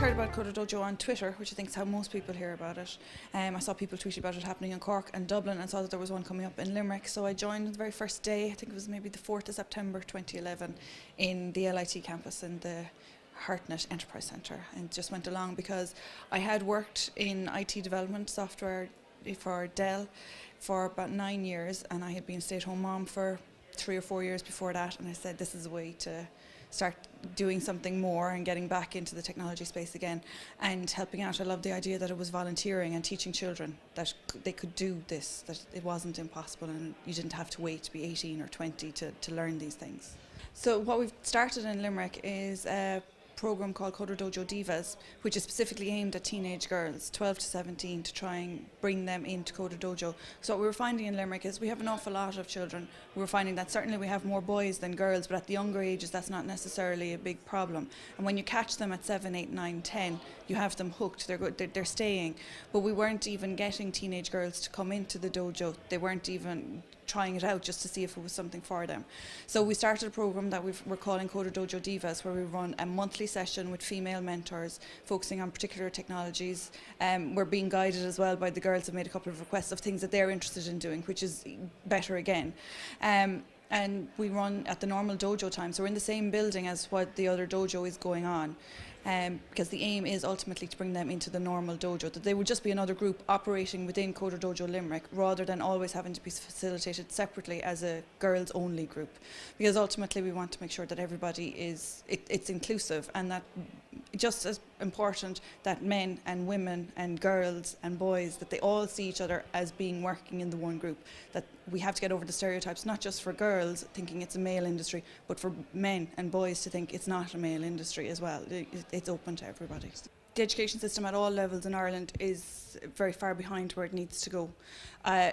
heard about CoderDojo on Twitter, which I think is how most people hear about it. I saw people tweeting about it happening in Cork and Dublin, and saw that there was one coming up in Limerick. So I joined the very first day, I think it was maybe the 4th of September 2011, in the LIT campus in the HeartNet Enterprise Centre, and just went along because I had worked in IT development software for Dell for about 9 years, and I had been a stay-at-home mom for 3 or 4 years before that, and I said this is a way to start doing something more and getting back into the technology space again and helping out. I loved the idea that it was volunteering and teaching children that they could do this, that it wasn't impossible and you didn't have to wait to be 18 or 20 to learn these things. So what we've started in Limerick is a program called Coderdojo Divas, which is specifically aimed at teenage girls, 12 to 17, to try and bring them into Coderdojo. So what we were finding in Limerick is we have an awful lot of children. We were finding that certainly we have more boys than girls, but at the younger ages that's not necessarily a big problem. And when you catch them at 7, 8, 9, 10, you have them hooked, they're staying. But we weren't even getting teenage girls to come into the dojo. They weren't even trying it out just to see if it was something for them. So we started a program that we're calling CoderDojo Divas, where we run a monthly session with female mentors focusing on particular technologies. We're being guided as well by the girls who've made a couple of requests of things that they're interested in doing, which is better again. And we run at the normal dojo time, so we're in the same building as what the other dojo is going on. Because the aim is ultimately to bring them into the normal dojo, that they would just be another group operating within CoderDojo Limerick rather than always having to be facilitated separately as a girls only group, because ultimately we want to make sure that everybody it's inclusive, and that just as important that men and women and girls and boys, that they all see each other as being working in the one group, that we have to get over the stereotypes, not just for girls thinking it's a male industry, but for men and boys to think it's not a male industry as well. It's open to everybody. The education system at all levels in Ireland is very far behind where it needs to go.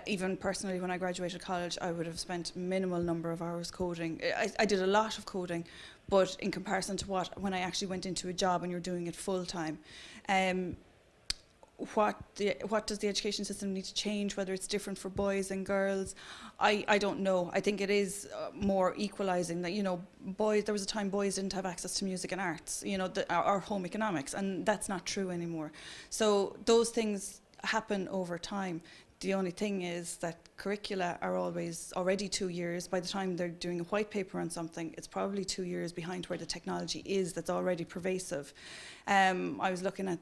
Even personally, when I graduated college, I would have spent minimal number of hours coding. I did a lot of coding, but in comparison to when I actually went into a job and you're doing it full time. What does the education system need to change, whether it's different for boys and girls? I don't know. I think it is more equalising, that, you know, there was a time boys didn't have access to music and arts, you know, or home economics, and that's not true anymore. So those things happen over time. The only thing is that curricula are always already 2 years. By the time they're doing a white paper on something, it's probably 2 years behind where the technology is that's already pervasive. I was looking at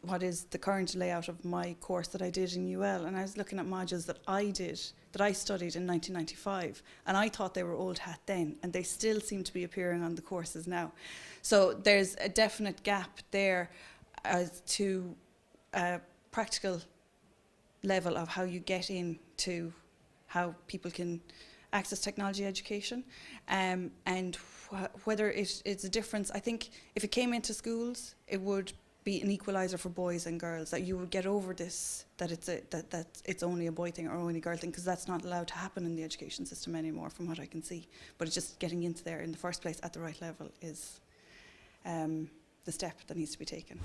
what is the current layout of my course that I did in UL, and I was looking at modules that I studied in 1995, and I thought they were old hat then, and they still seem to be appearing on the courses now. So there's a definite gap there as to a practical level of how you get into how people can access technology education, and whether it's a difference. I think if it came into schools, it would be an equalizer for boys and girls, that you would get over this, that it's only a boy thing or only a girl thing, because that's not allowed to happen in the education system anymore from what I can see. But it's just getting into there in the first place at the right level is the step that needs to be taken.